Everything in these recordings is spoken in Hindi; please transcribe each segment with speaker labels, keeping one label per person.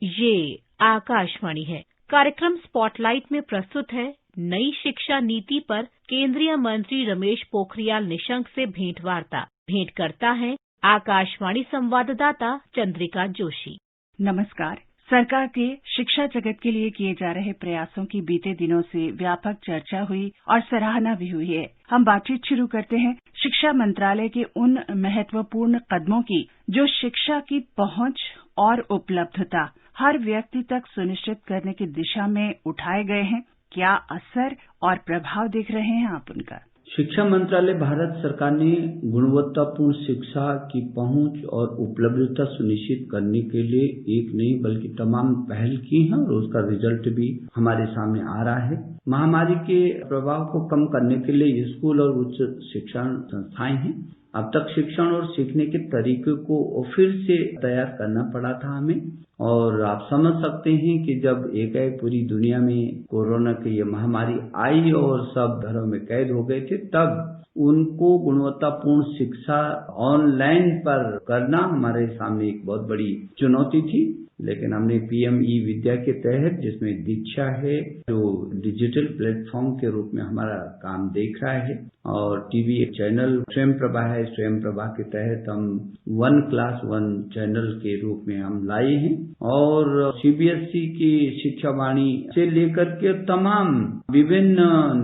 Speaker 1: ये आकाशवाणी है। कार्यक्रम स्पॉटलाइट में प्रस्तुत है नई शिक्षा नीति पर केंद्रीय मंत्री रमेश पोखरियाल निशंक से भेंटवार्ता। भेंट करता है आकाशवाणी संवाददाता चंद्रिका जोशी।
Speaker 2: नमस्कार। सरकार के शिक्षा जगत के लिए किए जा रहे प्रयासों की बीते दिनों से व्यापक चर्चा हुई और सराहना भी हुई है। हम बातचीत शुरू करते हैं शिक्षा मंत्रालय के उन महत्वपूर्ण कदमों की जो शिक्षा की पहुंच और उपलब्धता हर व्यक्ति तक सुनिश्चित करने की दिशा में उठाए गए हैं। क्या असर और प्रभाव देख रहे हैं आप उनका?
Speaker 3: शिक्षा मंत्रालय भारत सरकार ने गुणवत्तापूर्ण शिक्षा की पहुंच और उपलब्धता सुनिश्चित करने के लिए एक नहीं बल्कि तमाम पहल की हैं और उसका रिजल्ट भी हमारे सामने आ रहा है। महामारी के प्रभाव को कम करने के लिए स्कूल और उच्च शिक्षण संस्थाएं हैं। अब तक शिक्षण और सीखने के तरीके को फिर से तैयार करना पड़ा था हमें, और आप समझ सकते हैं कि जब एकाएक पूरी दुनिया में कोरोना की ये महामारी आई और सब घरों में कैद हो गए थे, तब उनको गुणवत्तापूर्ण शिक्षा ऑनलाइन पर करना हमारे सामने एक बहुत बड़ी चुनौती थी। लेकिन हमने पीएम ई विद्या के तहत, जिसमें दीक्षा है जो डिजिटल प्लेटफॉर्म के रूप में हमारा काम देख रहा है, और टीवी चैनल स्वयं प्रभा है, स्वयं प्रभा के तहत हम 1 क्लास 1 चैनल के रूप में हम लाए हैं, और सीबीएसई की शिक्षा वाणी से लेकर के तमाम विभिन्न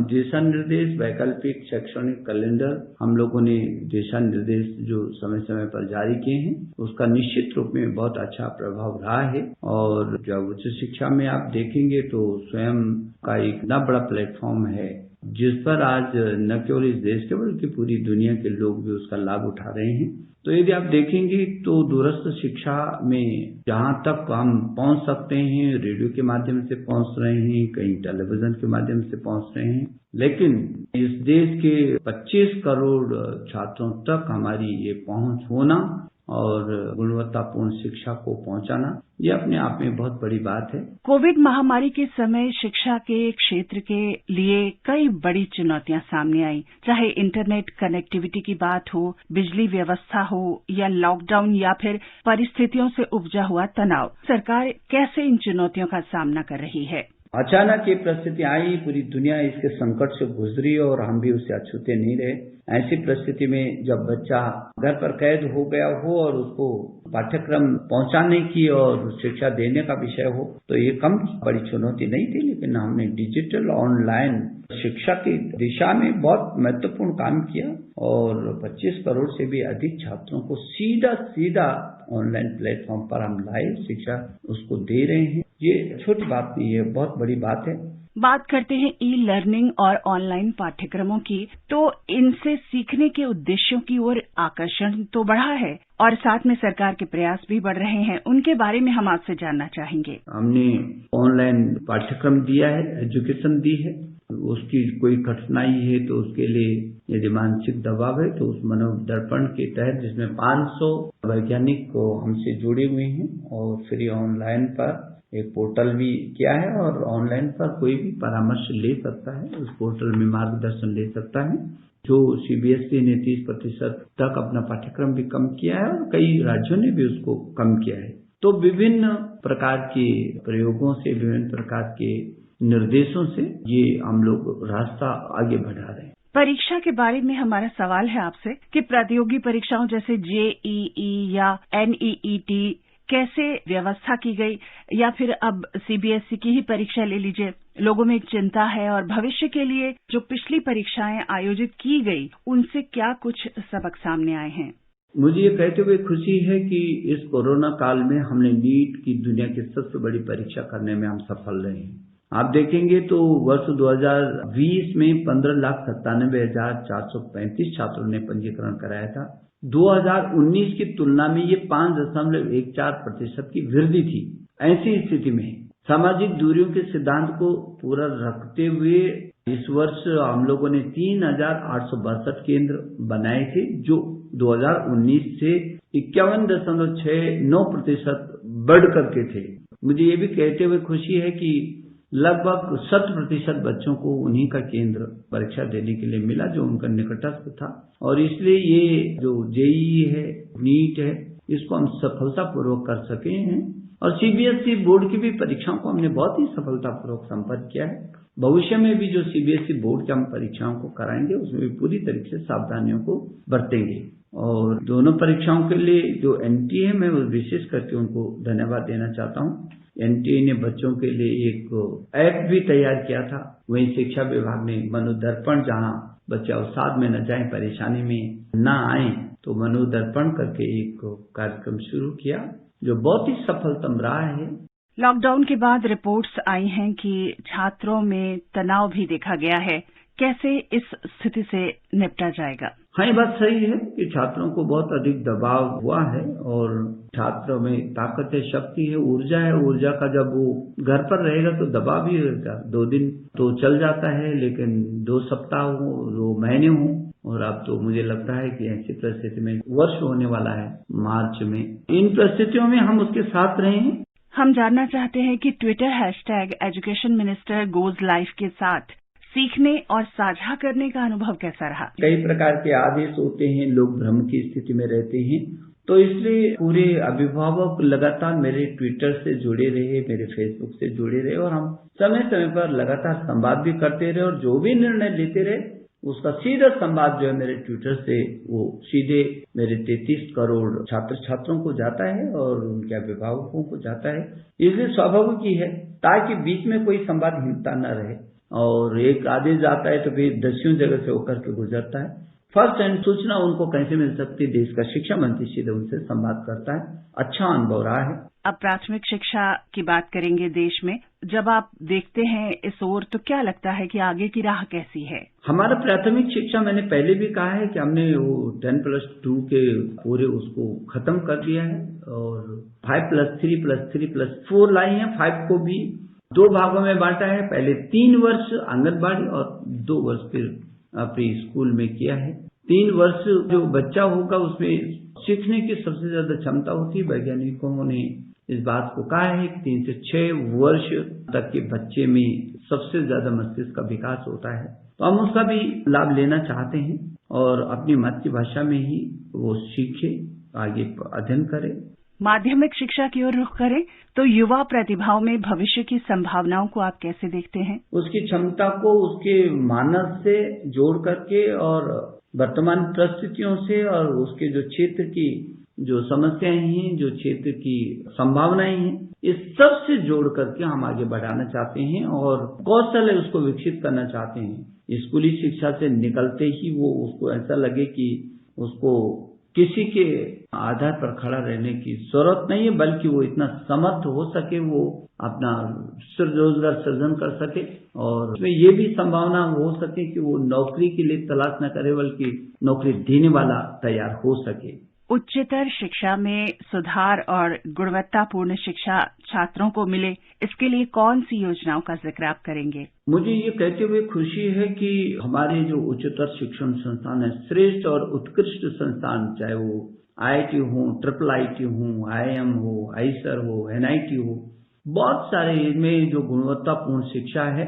Speaker 3: दिशा निर्देश, वैकल्पिक शैक्षणिक कैलेंडर हम लोगों ने दिशा निर्देश जो समय समय पर जारी किए हैं, उसका निश्चित रूप में बहुत अच्छा प्रभाव रहा है। और जब उच्च शिक्षा में आप देखेंगे तो स्वयं का एक इतना बड़ा प्लेटफॉर्म है जिस पर आज न केवल इस देश के बल्कि पूरी दुनिया के लोग भी उसका लाभ उठा रहे हैं। तो यदि आप देखेंगे तो दूरस्थ शिक्षा में जहाँ तक हम पहुँच सकते हैं, रेडियो के माध्यम से पहुँच रहे हैं, कहीं टेलीविजन के माध्यम से पहुँच रहे हैं, लेकिन इस देश के 25 करोड़ छात्रों तक हमारी ये पहुँच होना और गुणवत्तापूर्ण शिक्षा को पहुंचाना, ये अपने आप में बहुत बड़ी बात है।
Speaker 2: कोविड महामारी के समय शिक्षा के क्षेत्र के लिए कई बड़ी चुनौतियां सामने आई, चाहे इंटरनेट कनेक्टिविटी की बात हो, बिजली व्यवस्था हो, या लॉकडाउन, या फिर परिस्थितियों से उपजा हुआ तनाव। सरकार कैसे इन चुनौतियों का सामना कर रही है?
Speaker 3: अचानक ये परिस्थिति आई, पूरी दुनिया इसके संकट से गुजरी और हम भी उससे अछूते नहीं रहे। ऐसी परिस्थिति में जब बच्चा घर पर कैद हो गया हो और उसको पाठ्यक्रम पहुंचाने की और शिक्षा देने का विषय हो, तो ये कम बड़ी चुनौती नहीं थी। लेकिन हमने डिजिटल ऑनलाइन शिक्षा की दिशा में बहुत महत्वपूर्ण काम किया और 25 करोड़ से भी अधिक छात्रों को सीधा ऑनलाइन प्लेटफॉर्म पर हम लाए शिक्षा उसको दे रहे हैं। ये छोटी बात नहीं है, बहुत बड़ी बात है।
Speaker 2: बात करते हैं ई लर्निंग और ऑनलाइन पाठ्यक्रमों की, तो इनसे सीखने के उद्देश्यों की ओर आकर्षण तो बढ़ा है और साथ में सरकार के प्रयास भी बढ़ रहे हैं। उनके बारे में हम आपसे जानना चाहेंगे।
Speaker 3: हमने ऑनलाइन पाठ्यक्रम दिया है, एजुकेशन दी है। उसकी कोई कठिनाई है तो उसके लिए यदि मानसिक दबाव है तो उस मनोदर्पण के तहत, जिसमें 500 वैज्ञानिक को हमसे जुड़े हुए हैं, और फ्री ऑनलाइन पर एक पोर्टल भी किया है और ऑनलाइन पर कोई भी परामर्श ले सकता है, उस पोर्टल में मार्गदर्शन ले सकता है। जो सीबीएसई ने 30% तक अपना पाठ्यक्रम भी कम किया है और कई राज्यों ने भी उसको कम किया है। तो विभिन्न प्रकार के प्रयोगों से, विभिन्न प्रकार के निर्देशों से ये हम लोग रास्ता आगे बढ़ा रहे हैं।
Speaker 2: परीक्षा के बारे में हमारा सवाल है आपसे कि प्रतियोगी परीक्षाओं जैसे जेईई या एनईईटी कैसे व्यवस्था की गई, या फिर अब सीबीएसई की ही परीक्षा ले लीजिए। लोगों में एक चिंता है और भविष्य के लिए जो पिछली परीक्षाएं आयोजित की गई उनसे क्या कुछ सबक सामने आए हैं?
Speaker 3: मुझे ये कहते हुए खुशी है कि इस कोरोना काल में हमने नीट की दुनिया की सबसे बड़ी परीक्षा करने में हम सफल रहे हैं। आप देखेंगे तो वर्ष 2020 में 15,97,435 छात्रों ने पंजीकरण कराया था। 2019 की तुलना में ये 5.14% की वृद्धि थी। ऐसी स्थिति में सामाजिक दूरियों के सिद्धांत को पूरा रखते हुए इस वर्ष हम लोगों ने 3,862 केंद्र बनाए थे, जो 2019 से 51.69% बढ़ करके थे। मुझे ये भी कहते हुए खुशी है कि लगभग 100% बच्चों को उन्हीं का केंद्र परीक्षा देने के लिए मिला जो उनका निकटस्थ था, और इसलिए ये जो जेईई है, नीट है, इसको हम सफलतापूर्वक कर सके हैं। और सीबीएसई बोर्ड की भी परीक्षाओं को हमने बहुत ही सफलतापूर्वक संपन्न किया है। भविष्य में भी जो सीबीएसई बोर्ड की हम परीक्षाओं को कराएंगे उसमें भी पूरी तरीके से सावधानियों को बरतेंगे। और दोनों परीक्षाओं के लिए जो एनटीए मैं विशेष करके उनको धन्यवाद देना चाहता हूँ। एनटीए ने बच्चों के लिए एक ऐप भी तैयार किया था। वहीं शिक्षा विभाग ने मनोदर्पण, जहाँ बच्चे अवसाद में न जाएं, परेशानी में न आए, तो मनोदर्पण करके एक कार्यक्रम शुरू किया जो बहुत ही सफलतम रहा है।
Speaker 2: लॉकडाउन के बाद रिपोर्ट्स आई हैं कि छात्रों में तनाव भी देखा गया है। कैसे इस स्थिति से निपटा जाएगा?
Speaker 3: हाँ, ये बात सही है कि छात्रों को बहुत अधिक दबाव हुआ है और छात्रों में ताकत है, शक्ति है, ऊर्जा है। ऊर्जा का जब वो घर पर रहेगा तो दबाव भी रहेगा। 2 दिन तो चल जाता है, लेकिन 2 सप्ताह हो, 2 महीने हो, और अब तो मुझे लगता है कि ऐसी परिस्थिति में वर्ष होने वाला है मार्च में। इन परिस्थितियों में हम उसके साथ रहे हैं।
Speaker 2: हम जानना चाहते हैं कि Twitter hashtag education minister goes live के साथ सीखने और साझा करने का अनुभव कैसा रहा?
Speaker 3: कई प्रकार के आदेश होते हैं, लोग भ्रम की स्थिति में रहते हैं, तो इसलिए पूरे अभिभावक लगातार मेरे ट्विटर से जुड़े रहे, मेरे फेसबुक से जुड़े रहे, और हम समय समय पर लगातार संवाद भी करते रहे, और जो भी निर्णय लेते रहे उसका सीधा संवाद जो है मेरे ट्विटर से वो सीधे मेरे 33 करोड़ छात्र छात्रों को जाता है और उनके अभिभावकों को जाता है। इसलिए स्वाभाविक ही है, ताकि बीच में कोई संवादहीनता न रहे। और एक आदेश आता है तो फिर दसियों जगह से होकर के गुजरता है। फर्स्ट हैंड सूचना उनको कैसे मिल सकती है? देश का शिक्षा मंत्री सीधे उनसे संवाद करता है। अच्छा अनुभव रहा है।
Speaker 2: अब प्राथमिक शिक्षा की बात करेंगे देश में। जब आप देखते हैं इस ओर तो क्या लगता है कि आगे की राह कैसी है?
Speaker 3: हमारा प्राथमिक शिक्षा, मैंने पहले भी कहा है कि हमने वो 10+2 के पूरे उसको खत्म कर दिया है और 5+3+3+4 लाई है। 5 को भी 2 भागों में बांटा है। पहले 3 वर्ष आंगनबाड़ी और 2 वर्ष फिर प्री स्कूल में किया है। 3 वर्ष जो बच्चा होगा उसमें सीखने की सबसे ज्यादा क्षमता होती है। वैज्ञानिकों ने इस बात को कहा है कि 3 से 6 वर्ष तक के बच्चे में सबसे ज्यादा मस्तिष्क का विकास होता है, तो हम उसका भी लाभ लेना चाहते हैं और अपनी मातृभाषा में ही वो सीखे, आगे अध्ययन करे।
Speaker 2: माध्यमिक शिक्षा की ओर रुख करें तो युवा प्रतिभाओं में भविष्य की संभावनाओं को आप कैसे देखते हैं?
Speaker 3: उसकी क्षमता को उसके मानस से जोड़ करके और वर्तमान परिस्थितियों से और उसके जो क्षेत्र की जो समस्याएं हैं, जो क्षेत्र की संभावनाएं हैं, इस सब से जोड़ करके हम आगे बढ़ाना चाहते हैं और कौशल है उसको विकसित करना चाहते हैं। स्कूली शिक्षा से निकलते ही वो उसको ऐसा लगे कि उसको किसी के आधार पर खड़ा रहने की जरूरत नहीं है, बल्कि वो इतना समर्थ हो सके, वो अपना रोजगार सृजन कर सके और उसमें ये भी संभावना हो सके कि वो नौकरी के लिए तलाश न करे, बल्कि नौकरी देने वाला तैयार हो सके।
Speaker 2: उच्चतर शिक्षा में सुधार और गुणवत्तापूर्ण शिक्षा छात्रों को मिले, इसके लिए कौन सी योजनाओं का जिक्र आप करेंगे?
Speaker 3: मुझे ये कहते हुए खुशी है कि हमारे जो उच्चतर शिक्षण संस्थान है, श्रेष्ठ और उत्कृष्ट संस्थान, चाहे वो IIT हो, IIIT हो, IIM हो, आईसर हो, NIT हो, बहुत सारे इनमें जो गुणवत्तापूर्ण शिक्षा है।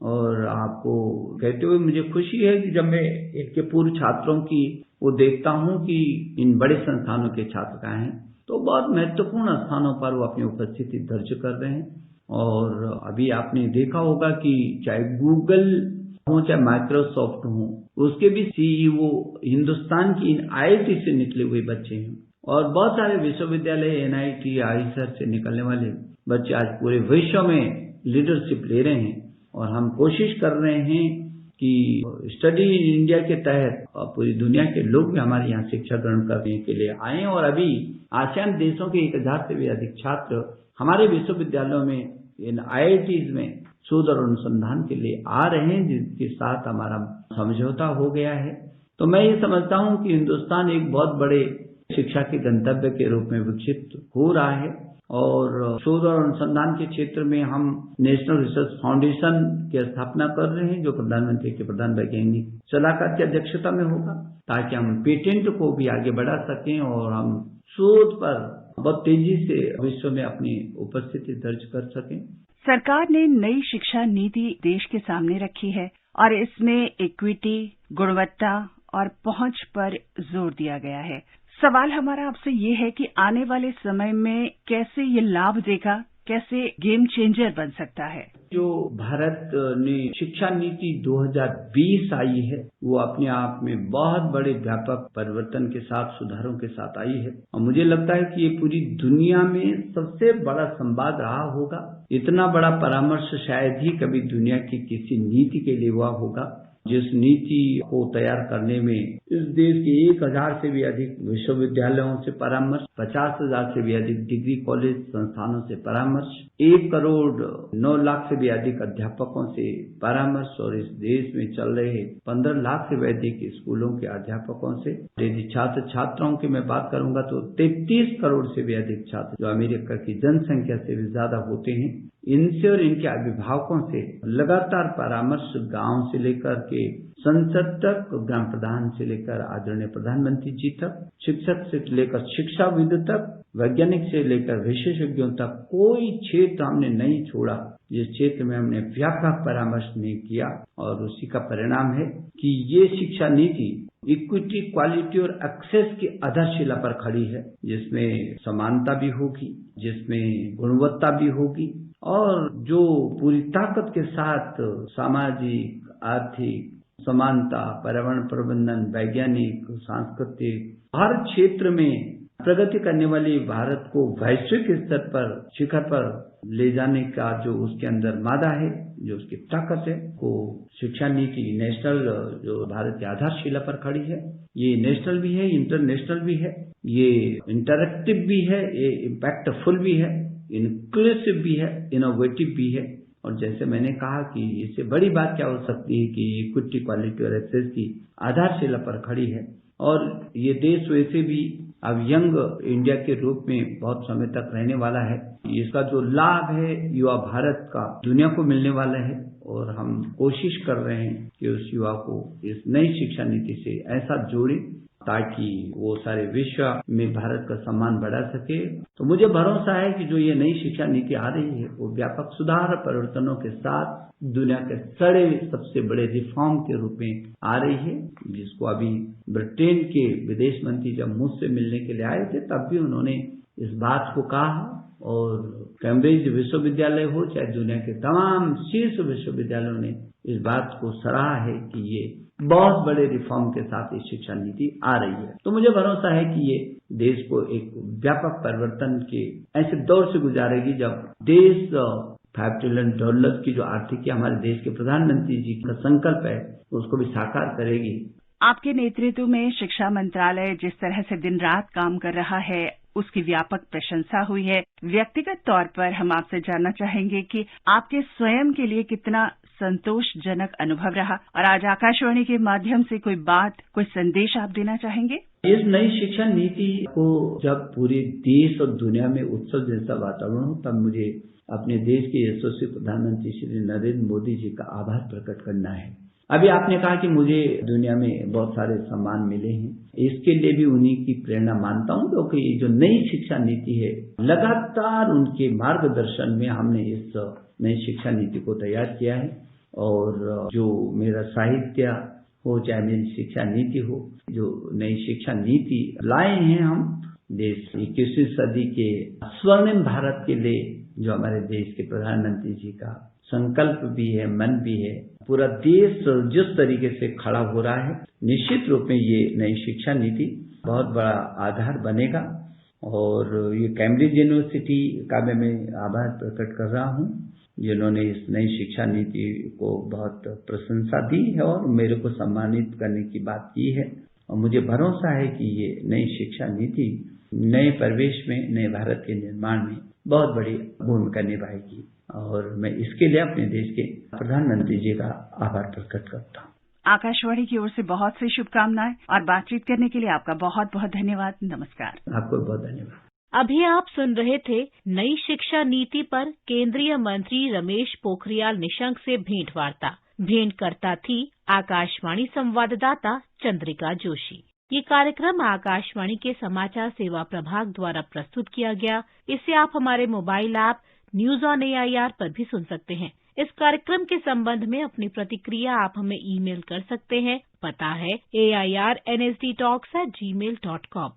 Speaker 3: और आपको कहते हुए मुझे खुशी है कि जब मैं इनके पूर्व छात्रों की वो देखता हूं कि इन बड़े संस्थानों के छात्र हैं तो बहुत महत्वपूर्ण स्थानों पर वो अपनी उपस्थिति दर्ज कर रहे हैं। और अभी आपने देखा होगा कि चाहे गूगल हो चाहे माइक्रोसॉफ्ट हो, उसके भी CEO हिंदुस्तान की इन IIT से निकले हुए बच्चे हैं और बहुत सारे विश्वविद्यालय NIT, आईसर से निकलने वाले बच्चे आज पूरे विश्व में लीडरशिप ले रहे हैं। और हम कोशिश कर रहे हैं कि स्टडी इन इंडिया के तहत पूरी दुनिया के लोग भी हमारे यहाँ शिक्षा ग्रहण करने के लिए आए और अभी आसियान देशों के 1000 से भी अधिक छात्र हमारे विश्वविद्यालयों में इन IITs में शोध और अनुसंधान के लिए आ रहे हैं, जिसके साथ हमारा समझौता हो गया है। तो मैं ये समझता हूँ कि हिंदुस्तान एक बहुत बड़े शिक्षा के गंतव्य के रूप में विकसित हो रहा है और शोध और अनुसंधान के क्षेत्र में हम नेशनल रिसर्च फाउंडेशन की स्थापना कर रहे हैं, जो प्रधानमंत्री के प्रधान वैज्ञानिक सलाहकार की अध्यक्षता में होगा, ताकि हम पेटेंट को भी आगे बढ़ा सकें और हम शोध पर बहुत तेजी से विश्व में अपनी उपस्थिति दर्ज कर सकें।
Speaker 2: सरकार ने नई शिक्षा नीति देश के सामने रखी है और इसमें इक्विटी, गुणवत्ता और पहुंच पर जोर दिया गया है। सवाल हमारा आपसे ये है कि आने वाले समय में कैसे ये लाभ देगा, कैसे गेम चेंजर बन सकता है?
Speaker 3: जो भारत ने शिक्षा नीति 2020 आई है, वो अपने आप में बहुत बड़े व्यापक परिवर्तन के साथ, सुधारों के साथ आई है और मुझे लगता है कि ये पूरी दुनिया में सबसे बड़ा संवाद रहा होगा। इतना बड़ा परामर्श शायद ही कभी दुनिया की किसी नीति के लिए हुआ होगा। जिस नीति को तैयार करने में इस देश के 1000 से भी अधिक विश्वविद्यालयों से परामर्श, 50,000 से भी अधिक डिग्री कॉलेज संस्थानों से परामर्ष, 1 करोड़ 9 लाख से भी अधिक अध्यापकों से परामर्श और इस देश में चल रहे 15 लाख से भी अधिक स्कूलों के अध्यापकों से, यदि छात्र छात्राओं की मैं बात करूंगा तो 33 करोड़ से भी अधिक छात्र जो अमेरिका की जनसंख्या से भी ज्यादा होते हैं, इनसे और इनके अभिभावकों से लगातार परामर्श गांव से लेकर के संसद तक, ग्राम प्रधान से लेकर आदरणीय प्रधानमंत्री जी तक, शिक्षक से लेकर शिक्षाविद तक, वैज्ञानिक से लेकर विशेषज्ञों तक, कोई क्षेत्र हमने नहीं छोड़ा जिस क्षेत्र में हमने व्यापक परामर्श नहीं किया और उसी का परिणाम है कि ये शिक्षा नीति इक्विटी, क्वालिटी और एक्सेस की आधारशिला पर खड़ी है, जिसमें समानता भी होगी, जिसमें गुणवत्ता भी होगी और जो पूरी ताकत के साथ सामाजिक, आर्थिक समानता, पर्यावरण प्रबंधन, वैज्ञानिक, सांस्कृतिक हर क्षेत्र में प्रगति करने वाली भारत को वैश्विक स्तर पर शिखर पर ले जाने का जो उसके अंदर मादा है, जो उसकी ताकत है, वो शिक्षा नीति नेशनल जो भारत की आधारशिला पर खड़ी है। ये नेशनल भी है, इंटरनेशनल भी है, ये इंटरैक्टिव भी है, ये इम्पैक्टफुल भी है, इंक्लूसिव भी है, इनोवेटिव भी है और जैसे मैंने कहा कि इससे बड़ी बात क्या हो सकती है कि इक्विटी, क्वालिटी और एक्सेस की आधारशिला पर खड़ी है और ये देश वैसे भी अब यंग इंडिया के रूप में बहुत समय तक रहने वाला है। इसका जो लाभ है युवा भारत का दुनिया को मिलने वाला है और हम कोशिश कर रहे हैं कि उस युवा को इस नई शिक्षा नीति से ऐसा जोड़े ताकि वो सारे विश्व में भारत का सम्मान बढ़ा सके। तो मुझे भरोसा है कि जो ये नई शिक्षा नीति आ रही है वो व्यापक सुधार परिवर्तनों के साथ दुनिया के सबसे बड़े रिफॉर्म के रूप में आ रही है, जिसको अभी ब्रिटेन के विदेश मंत्री जब मुझसे मिलने के लिए आए थे तब भी उन्होंने इस बात को कहा और कैम्ब्रिज विश्वविद्यालय हो चाहे दुनिया के तमाम शीर्ष विश्वविद्यालयों ने इस बात को सराहा है कि ये बहुत बड़े रिफॉर्म के साथ ये शिक्षा नीति आ रही है। तो मुझे भरोसा है कि ये देश को एक व्यापक परिवर्तन के ऐसे दौर से गुजारेगी जब देश $5 ट्रिलियन की जो आर्थिक हमारे देश के प्रधानमंत्री जी का संकल्प है उसको भी साकार करेगी।
Speaker 2: आपके नेतृत्व में शिक्षा मंत्रालय जिस तरह से दिन रात काम कर रहा है उसकी व्यापक प्रशंसा हुई है। व्यक्तिगत तौर पर हम आपसे जानना चाहेंगे कि आपके स्वयं के लिए कितना संतोषजनक अनुभव रहा और आज आकाशवाणी के माध्यम से कोई बात, कोई संदेश आप देना चाहेंगे?
Speaker 3: इस नई शिक्षा नीति को जब पूरे देश और दुनिया में उत्सव जैसा वातावरण हो तब मुझे अपने देश के यशस्वी प्रधानमंत्री श्री नरेंद्र मोदी जी का आभार प्रकट करना है। अभी आपने कहा कि मुझे दुनिया में बहुत सारे सम्मान मिले हैं, इसके लिए भी उन्हीं की प्रेरणा मानता हूं क्योंकि जो नई शिक्षा नीति है लगातार उनके मार्गदर्शन में हमने इस नई शिक्षा नीति को तैयार किया है और जो मेरा साहित्य हो चाहे मेरी शिक्षा नीति हो, जो नई शिक्षा नीति लाए हैं हम देश 21वीं सदी के स्वर्णिम भारत के लिए, जो हमारे देश के प्रधानमंत्री जी का संकल्प भी है, मन भी है, पूरा देश जिस तरीके से खड़ा हो रहा है, निश्चित रूप में ये नई शिक्षा नीति बहुत बड़ा आधार बनेगा और ये कैम्ब्रिज यूनिवर्सिटी का मैं आभार प्रकट कर रहा हूँ जिन्होंने इस नई शिक्षा नीति को बहुत प्रशंसा दी है और मेरे को सम्मानित करने की बात की है और मुझे भरोसा है कि ये नई शिक्षा नीति नए परिवेश में, नए भारत के निर्माण में बहुत बड़ी भूमिका निभाएगी और मैं इसके लिए अपने देश के प्रधानमंत्री जी का आभार प्रकट करता हूँ।
Speaker 2: आकाशवाणी की ओर से बहुत सी शुभकामनाएं और बातचीत करने के लिए आपका बहुत बहुत धन्यवाद। नमस्कार।
Speaker 3: आपको बहुत धन्यवाद।
Speaker 1: अभी आप सुन रहे थे नई शिक्षा नीति पर केंद्रीय मंत्री रमेश पोखरियाल निशंक से भेंटवार्ता। भेंटकर्ता थी आकाशवाणी संवाददाता चंद्रिका जोशी। ये कार्यक्रम आकाशवाणी के समाचार सेवा प्रभाग द्वारा प्रस्तुत किया गया। इसे आप हमारे mobile app news on AIR पर भी सुन सकते हैं। इस कार्यक्रम के संबंध में अपनी प्रतिक्रिया आप हमें ईमेल कर सकते हैं। पता है AIRNSDTalks@gmail.com।